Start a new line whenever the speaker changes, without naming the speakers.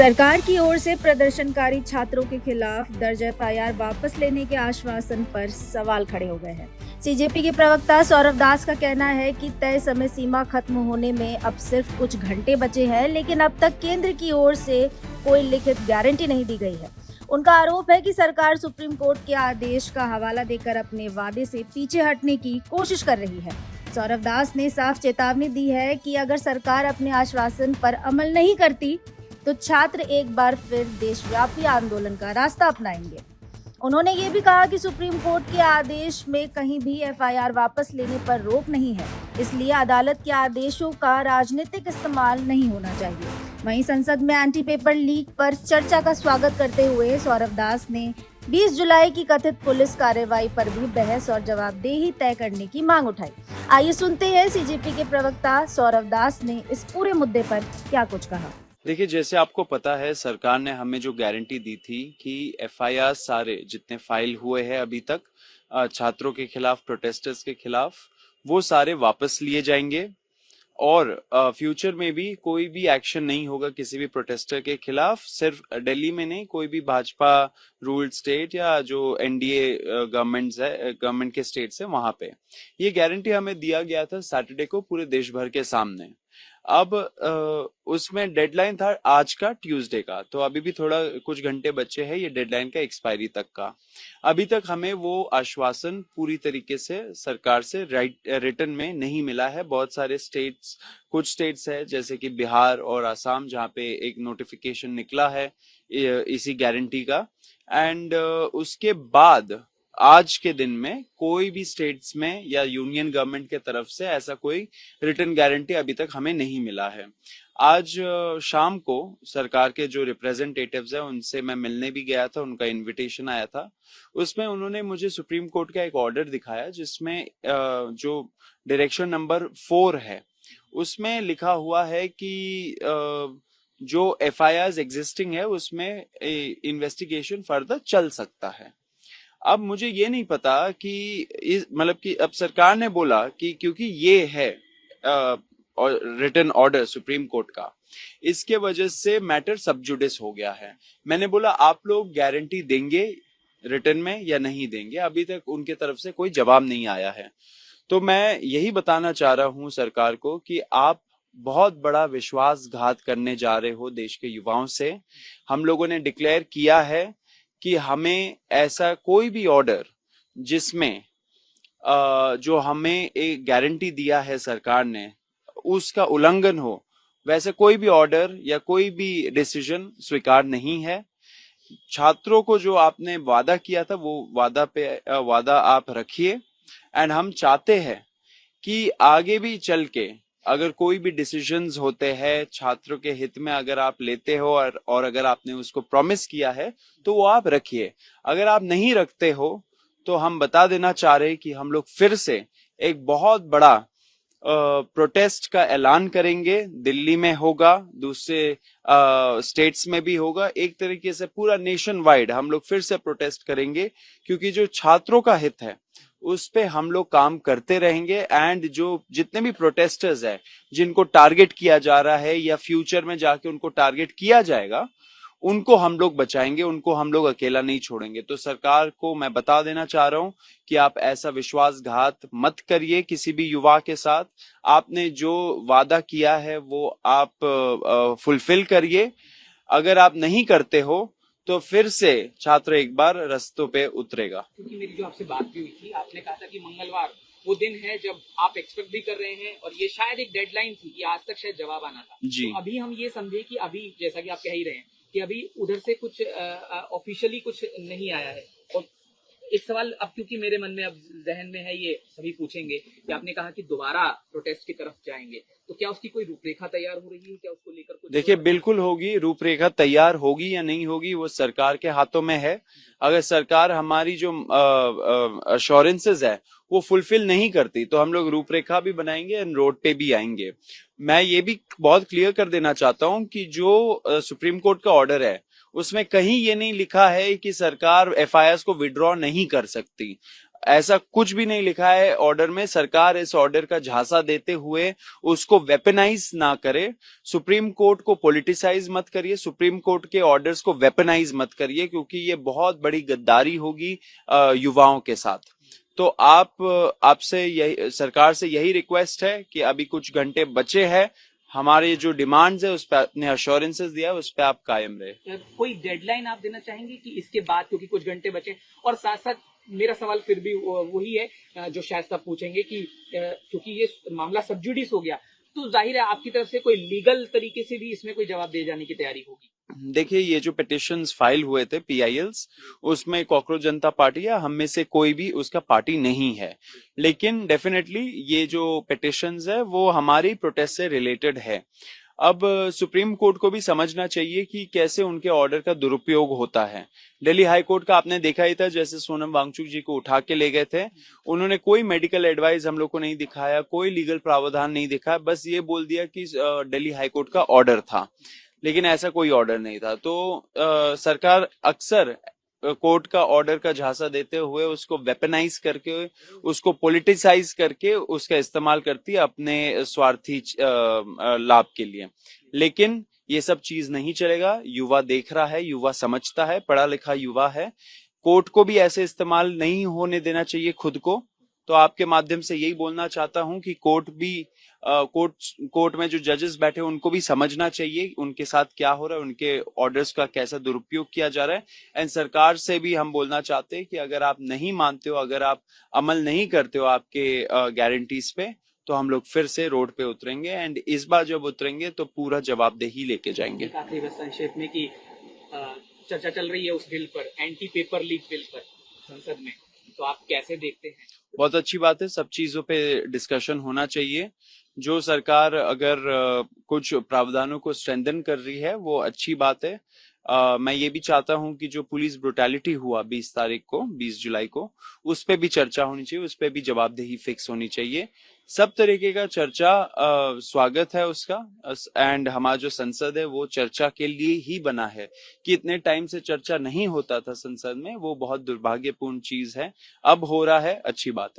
सरकार की ओर से प्रदर्शनकारी छात्रों के खिलाफ दर्ज एफआईआर वापस लेने के आश्वासन पर सवाल खड़े हो गए हैं। सीजेपी के प्रवक्ता सौरभ दास का कहना है कि तय समय सीमा खत्म होने में अब सिर्फ कुछ घंटे बचे हैं, लेकिन अब तक केंद्र की ओर से कोई लिखित गारंटी नहीं दी गई है। उनका आरोप है कि सरकार सुप्रीम कोर्ट के आदेश का हवाला देकर अपने वादे से पीछे हटने की कोशिश कर रही है। सौरभ दास ने साफ चेतावनी दी है कि अगर सरकार अपने आश्वासन पर अमल नहीं करती तो छात्र एक बार फिर देशव्यापी आंदोलन का रास्ता अपनाएंगे। उन्होंने ये भी कहा कि सुप्रीम कोर्ट के आदेश में कहीं भी एफआईआर वापस लेने पर रोक नहीं है, इसलिए अदालत के आदेशों का राजनीतिक इस्तेमाल नहीं होना चाहिए। वहीं संसद में एंटी पेपर लीक पर चर्चा का स्वागत करते हुए सौरभ दास ने 20 जुलाई की कथित पुलिस कार्रवाई पर भी बहस और जवाबदेही तय करने की मांग उठाई। आइए सुनते हैं सीजेपी के प्रवक्ता सौरभ दास ने इस पूरे मुद्दे पर क्या कुछ कहा।
देखिए, जैसे आपको पता है, सरकार ने हमें जो गारंटी दी थी कि एफआईआर सारे जितने फाइल हुए हैं अभी तक छात्रों के खिलाफ, प्रोटेस्टर्स के खिलाफ, वो सारे वापस लिए जाएंगे और फ्यूचर में भी कोई भी एक्शन नहीं होगा किसी भी प्रोटेस्टर के खिलाफ। सिर्फ दिल्ली में नहीं, कोई भी भाजपा रूल्ड स्टेट या जो एनडीए गवर्नमेंट के स्टेट्स है, वहां पे ये गारंटी हमें दिया गया था सैटरडे को पूरे देश भर के सामने। अब उसमें डेडलाइन था आज का, ट्यूसडे का, तो अभी भी थोड़ा कुछ घंटे बचे हैं ये डेडलाइन का एक्सपायरी तक का। अभी तक हमें वो आश्वासन पूरी तरीके से सरकार से रिटर्न में नहीं मिला है। बहुत सारे कुछ स्टेट्स है जैसे कि बिहार और असम, जहाँ पे एक नोटिफिकेशन निकला है इसी गारंटी का, एंड उसके बाद आज के दिन में कोई भी स्टेट्स में या यूनियन गवर्नमेंट के तरफ से ऐसा कोई रिटर्न गारंटी अभी तक हमें नहीं मिला है। आज शाम को सरकार के जो रिप्रेजेंटेटिव्स हैं उनसे मैं मिलने भी गया था, उनका इनविटेशन आया था। उसमें उन्होंने मुझे सुप्रीम कोर्ट का एक ऑर्डर दिखाया जिसमें जो डायरेक्शन नंबर 4 है उसमें लिखा हुआ है कि जो एफआईआर एग्जिस्टिंग है उसमें इन्वेस्टिगेशन फर्दर चल सकता है। अब मुझे ये नहीं पता कि मतलब कि अब सरकार ने बोला कि क्योंकि ये है रिटन ऑर्डर सुप्रीम कोर्ट का, इसके वजह से मैटर सब जुडिस हो गया है। मैंने बोला आप लोग गारंटी देंगे रिटन में या नहीं देंगे? अभी तक उनके तरफ से कोई जवाब नहीं आया है। तो मैं यही बताना चाह रहा हूं सरकार को कि आप बहुत बड़ा विश्वासघात करने जा रहे हो देश के युवाओं से। हम लोगों ने डिक्लेयर किया है कि हमें ऐसा कोई भी ऑर्डर जिसमें जो हमें एक गारंटी दिया है सरकार ने उसका उल्लंघन हो, वैसे कोई भी ऑर्डर या कोई भी डिसीजन स्वीकार नहीं है। छात्रों को जो आपने वादा किया था वो वादा आप रखिए, एंड हम चाहते हैं कि आगे भी चल के अगर कोई भी डिसीजंस होते हैं छात्रों के हित में, अगर आप लेते हो और अगर आपने उसको प्रॉमिस किया है तो वो आप रखिए। अगर आप नहीं रखते हो तो हम बता देना चाह रहे हैं कि हम लोग फिर से एक बहुत बड़ा प्रोटेस्ट का ऐलान करेंगे। दिल्ली में होगा, दूसरे स्टेट्स में भी होगा, एक तरीके से पूरा नेशन वाइड हम लोग फिर से प्रोटेस्ट करेंगे, क्योंकि जो छात्रों का हित है उस पे हम लोग काम करते रहेंगे। एंड जो जितने भी प्रोटेस्टर्स है जिनको टारगेट किया जा रहा है या फ्यूचर में जाके उनको टारगेट किया जाएगा, उनको हम लोग बचाएंगे, उनको हम लोग अकेला नहीं छोड़ेंगे। तो सरकार को मैं बता देना चाह रहा हूं कि आप ऐसा विश्वासघात मत करिए किसी भी युवा के साथ। आपने जो वादा किया है वो आप फुलफिल करिए। अगर आप नहीं करते हो तो फिर से छात्र एक बार रास्तों पे उतरेगा।
क्योंकि मेरी जो आपसे बात भी हुई थी, आपने कहा था कि मंगलवार वो दिन है जब आप एक्सपेक्ट भी कर रहे हैं और ये शायद एक डेडलाइन थी कि आज तक शायद जवाब आना था
जी।
तो अभी हम ये समझे कि अभी जैसा कि आप कह ही रहे हैं कि अभी उधर से कुछ ऑफिशियली कुछ नहीं आया है। और एक सवाल अब क्योंकि मेरे मन में अब जहन में है, ये सभी पूछेंगे कि आपने कहा कि दोबारा प्रोटेस्ट की तरफ जाएंगे, तो क्या उसकी कोई रूपरेखा तैयार हो रही है? क्या उसको लेकर कुछ?
देखिए, बिल्कुल होगी रूपरेखा तैयार, होगी या नहीं होगी वो सरकार के हाथों में है। अगर सरकार हमारी जो अश्योरेंसेस है वो फुलफिल नहीं करती तो हम लोग रूपरेखा भी बनाएंगे एंड रोड पे भी आएंगे। मैं ये भी बहुत क्लियर कर देना चाहता हूं कि जो सुप्रीम कोर्ट का ऑर्डर है उसमें कहीं ये नहीं लिखा है कि सरकार एफआईआर को विड्रॉ नहीं कर सकती। ऐसा कुछ भी नहीं लिखा है ऑर्डर में। सरकार इस ऑर्डर का झांसा देते हुए उसको वेपनाइज ना करे। सुप्रीम कोर्ट को पॉलिटिसाइज मत करिए, सुप्रीम कोर्ट के ऑर्डर्स को वेपनाइज मत करिए, क्योंकि ये बहुत बड़ी गद्दारी होगी युवाओं के साथ। तो आपसे यही, सरकार से यही रिक्वेस्ट है कि अभी कुछ घंटे बचे हैं, हमारे जो डिमांड्स है उस पर अपने अश्योरेंसेस दिया है, उस पर आप कायम रहे।
कोई डेडलाइन आप देना चाहेंगे कि इसके बाद, क्योंकि कुछ घंटे बचे, और साथ साथ मेरा सवाल फिर भी वही है जो शायद सब पूछेंगे कि क्योंकि ये मामला सब जुडिस हो गया, तो जाहिर है आपकी तरफ से कोई लीगल तरीके से भी इसमें कोई जवाब दिए जाने की तैयारी होगी।
देखिए, ये जो पिटिशंस फाइल हुए थे PILs, उसमें कॉकरोच जनता पार्टी या हम में से कोई भी उसका पार्टी नहीं है, लेकिन डेफिनेटली ये जो पिटिशंस है वो हमारी प्रोटेस्ट से रिलेटेड है। अब सुप्रीम कोर्ट को भी समझना चाहिए कि कैसे उनके ऑर्डर का दुरुपयोग होता है। दिल्ली हाई कोर्ट का आपने देखा ही था, जैसे सोनम वांगचुक जी को उठा के ले गए थे, उन्होंने कोई मेडिकल एडवाइस हम लोग को नहीं दिखाया, कोई लीगल प्रावधान नहीं दिखाया, बस ये बोल दिया कि दिल्ली हाई कोर्ट का ऑर्डर था, लेकिन ऐसा कोई ऑर्डर नहीं था। तो सरकार अक्सर कोर्ट का ऑर्डर का झांसा देते हुए उसको वेपनाइज करके, उसको पॉलिटिसाइज करके उसका इस्तेमाल करती है अपने स्वार्थी लाभ के लिए। लेकिन ये सब चीज नहीं चलेगा। युवा देख रहा है, युवा समझता है, पढ़ा लिखा युवा है। कोर्ट को भी ऐसे इस्तेमाल नहीं होने देना चाहिए खुद को। तो आपके माध्यम से यही बोलना चाहता हूं कि कोर्ट में जो जजेस बैठे हैं उनको भी समझना चाहिए उनके साथ क्या हो रहा है, उनके ऑर्डर्स का कैसा दुरुपयोग किया जा रहा है। एंड सरकार से भी हम बोलना चाहते हैं कि अगर आप नहीं मानते हो, अगर आप अमल नहीं करते हो आपके गारंटीज पे, तो हम लोग फिर से रोड पे उतरेंगे। एंड इस बार जब उतरेंगे तो पूरा जवाबदेही लेके जाएंगे।
आखिरी बस संक्षेप में कि चर्चा चल रही है उस बिल पर, एंटी पेपर लीक बिल पर संसद में, तो आप कैसे देखते हैं?
बहुत अच्छी बात है, सब चीजों पे डिस्कशन होना चाहिए। जो सरकार अगर कुछ प्रावधानों को स्ट्रेंथन कर रही है वो अच्छी बात है। मैं ये भी चाहता हूं कि जो पुलिस ब्रुटैलिटी हुआ 20 जुलाई को, उस पे भी चर्चा होनी चाहिए, उस पे भी जवाबदेही फिक्स होनी चाहिए। सब तरीके का चर्चा स्वागत है उसका। एंड हमारा जो संसद है वो चर्चा के लिए ही बना है। कि इतने टाइम से चर्चा नहीं होता था संसद में, वो बहुत दुर्भाग्यपूर्ण चीज है। अब हो रहा है, अच्छी बात है।